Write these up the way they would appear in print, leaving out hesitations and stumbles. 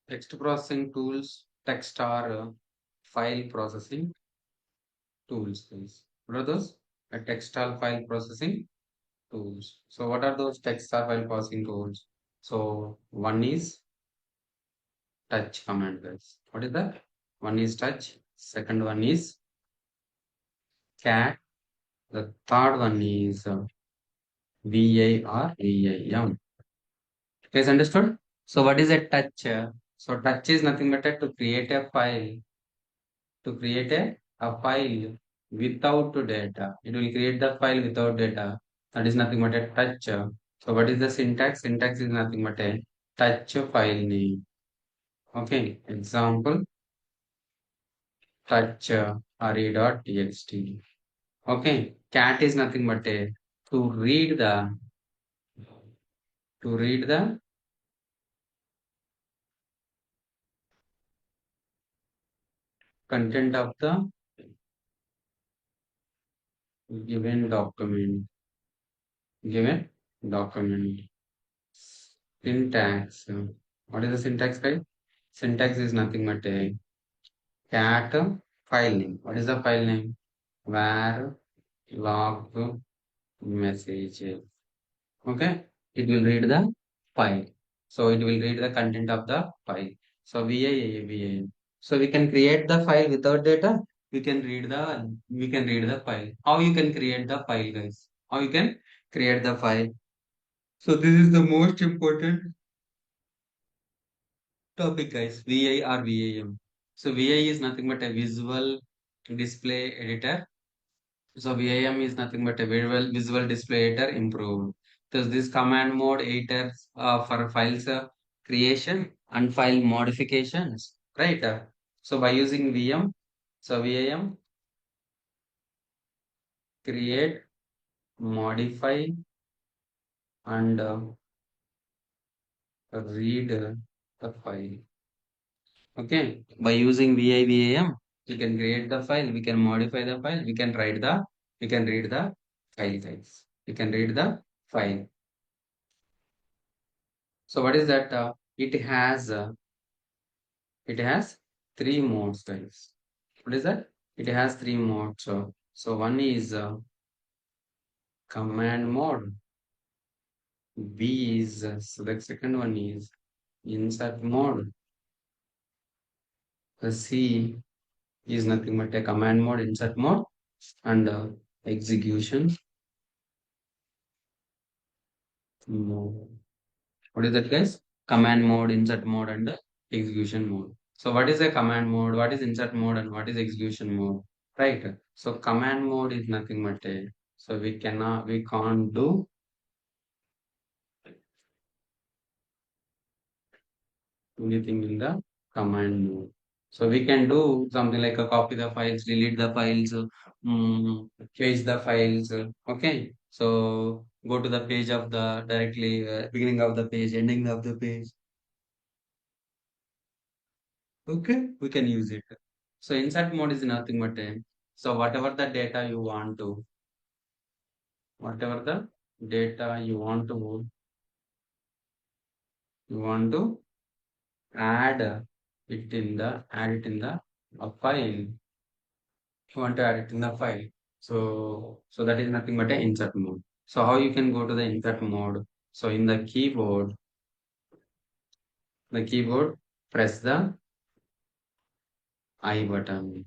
Text processing tools, text or file processing tools, guys. What are those? A text or file processing tools. So what are those text or file processing tools? So one is touch command, guys. What is that? One is touch. Second one is cat. The third one is VAR, VIM. Guys, understood? So what is a touch? So touch is nothing but to create a file, to create a file without data. It will create the file without data. That is nothing but a touch. So what is the syntax? Syntax is nothing but a touch file name. Okay. Example, touch array.txt. Okay. Cat is nothing but a to read the content of the given document. Given document. Syntax. What is the syntax, guys? Syntax is nothing but a cat file name. What is the file name? Var log messages. Okay. It will read the file. So it will read the content of the file. So VIA. So we can create the file without data. We can read the file. How you can create the file, guys? How you can create the file? So this is the most important topic, guys. VI or VAM. So VI is nothing but a visual display editor. So VIM is nothing but a visual display editor improved. Thus this command mode editor for files creation and file modifications, right? So by using VM, so VIM create, modify and read the file. Okay, by using VIVAM, we can create the file, we can modify the file, we can read the file, guys. We can read the file. So what is that? It has three modes, guys. What is that? It has three modes. So one is command mode. B is so the second one is insert mode. The C is nothing but a command mode, insert mode, and execution mode. What is that, guys? Command mode, insert mode, and execution mode. So what is a command mode? What is insert mode, and what is execution mode? Right. So command mode is nothing but a, so we can't do anything in the command mode. So we can do something like a copy the files, delete the files, change the files. Okay. So go to the page of the directly beginning of the page, ending of the page. Okay, we can use it. So insert mode is nothing but a, so whatever the data you want to add add it in the file. You want to add it in the file. So that is nothing but a insert mode. So how you can go to the insert mode? So in the keyboard, press the I button.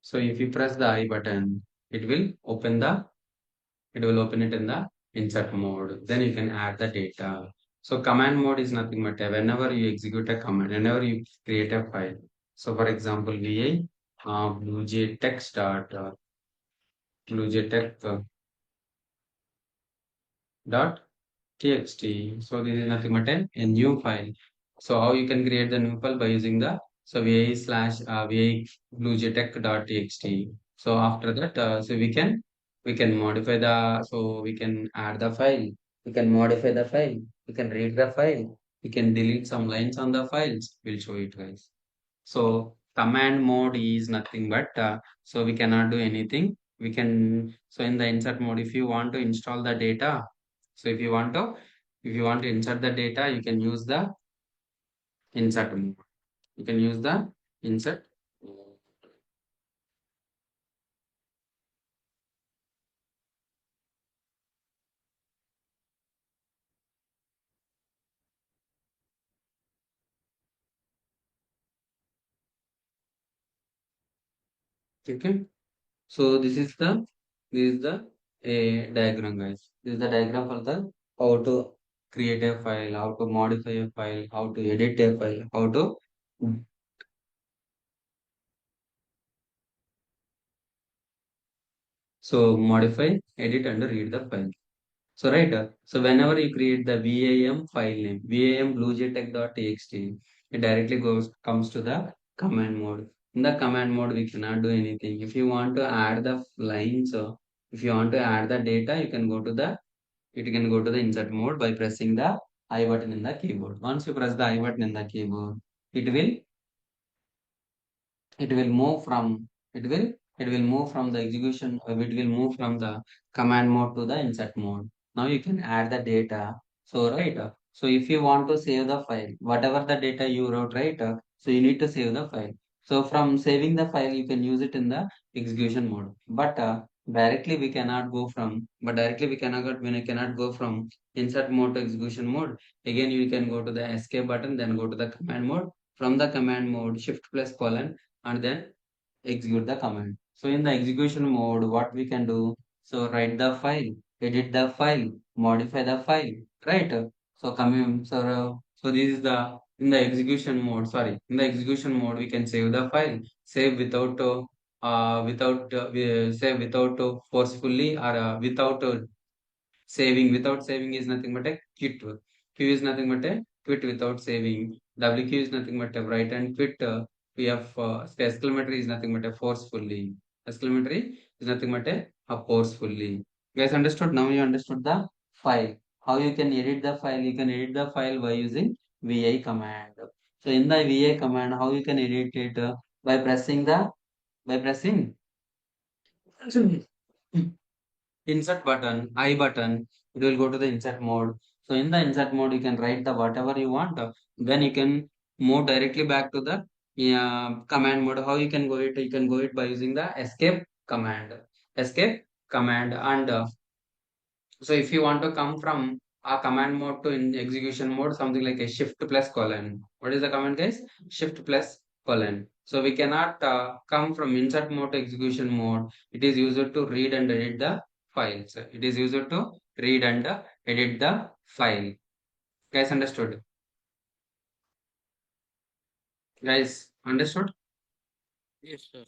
So if you press the I button, it will open it in the insert mode. Then you can add the data. So command mode is nothing but whenever you execute a command, whenever you create a file. So for example, VI blujaytech dot txt. So this is nothing but a new file. So how you can create the new file by using the so vi slash vi blujaytech.txt. So after that, so we can modify the so we can add the file, we can modify the file, we can read the file, we can delete some lines on the files. We'll show it, guys. So command mode is nothing but so we cannot do anything. We can so in the insert mode, if you want to install the data, so if you want to insert the data, you can use the insert mode. You can use the insert mode. Okay. So this is the a diagram, guys. This is the diagram for the how to create a file, how to modify a file, how to edit a file, how to modify, edit, and read the file. So right, so whenever you create the VAM file name, VAM blujaytech.txt, it directly comes to the command mode. In the command mode, we cannot do anything. If you want to add the lines, if you want to add the data, you can go to the insert mode by pressing the I button in the keyboard. Once you press the I button in the keyboard, it will it will move from it will move from the execution it will move from the command mode to the insert mode. Now you can add the data. So right, so if you want to save the file, whatever the data you wrote, right, so you need to save the file. So from saving the file, you can use it in the execution mode, but directly we cannot go from insert mode to execution mode. Again, you can go to the escape button, then go to the command mode. From the command mode, shift plus colon, and then execute the command. So in the execution mode, what we can do? So write the file, edit the file, modify the file, right? So coming, so this is the in the execution mode. Sorry, in the execution mode, we can save the file, save save without forcefully or without without saving is nothing but a quit. Q is nothing but a quit without saving. WQ is nothing but a write and quit. Exclamatory is nothing but a forcefully. Exclamatory is nothing but a forcefully. You guys understood? Now you understood the file. How you can edit the file? You can edit the file by using VI command. So in the VI command, how you can edit it? By pressing by pressing insert button, I button, it will go to the insert mode. So in the insert mode, you can write the whatever you want. Then you can move directly back to the command mode. How you can go it? You can go it by using the escape command. Escape command. And so if you want to come from a command mode to in execution mode, something like a shift plus colon. What is the command, guys? Shift plus colon. So we cannot come from insert mode to execution mode. It is used to read and edit the files. It is used to read and edit the file. Guys, understood? Guys, understood? Yes, sir.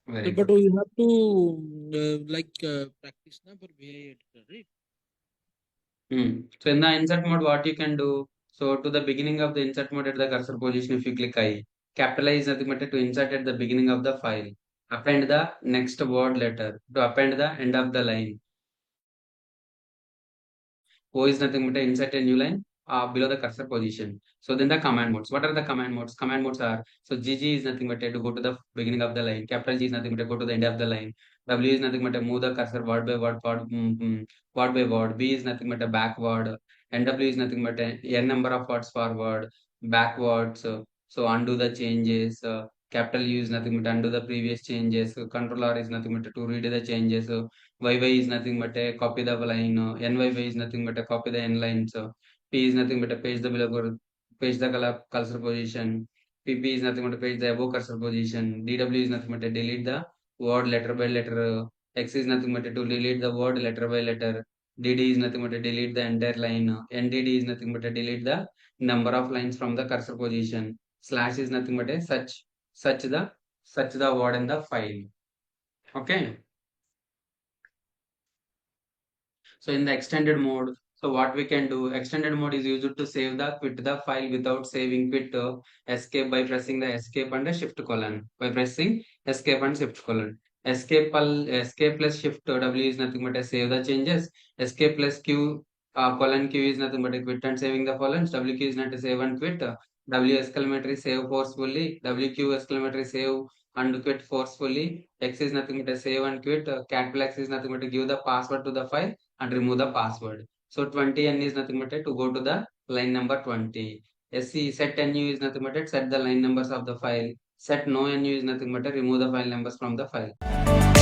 So, Very but good. we have to practice na for VI editor, right? So in the insert mode, what you can do? So to the beginning of the insert mode at the cursor position, if you click I, capitalize nothing but to insert at the beginning of the file. Append the next word letter to append the end of the line. O is nothing but insert a new line below the cursor position. So then the command modes. What are the command modes? Command modes are, so GG is nothing but to go to the beginning of the line. Capital G is nothing but to go to the end of the line. W is nothing but to move the cursor word by word. B is nothing but a backward. NW is nothing but a n number of words forward, backwards. So undo the changes. Capital U is nothing but undo the previous changes. Control R is nothing but to read the changes. YY is nothing but a copy the line. NYY is nothing but a copy the n lines. P is nothing but a page the below page the color cursor position. PP is nothing but a page the above cursor position. DW is nothing but a delete the word letter by letter. X is nothing but to delete the word letter by letter. DD is nothing but to delete the entire line. NDD is nothing but to delete the number of lines from the cursor position. Slash is nothing but a such the such the word in the file. Okay. So in the extended mode, so what we can do, extended mode is used to save the quit the file without saving quit escape by pressing the escape and the shift colon. By pressing escape and shift colon. Escape plus shift W is nothing but a save the changes. Escape plus Q colon Q is nothing but a quit and saving the columns. WQ is not a save and quit. W exclamatory save forcefully. WQ exclamatory save and quit forcefully. X is nothing but a save and quit. Capital X is nothing but to give the password to the file and remove the password. So 20N is nothing but to go to the line number 20. SC set NU is nothing but set the line numbers of the file. Set no NU is nothing but remove the file numbers from the file.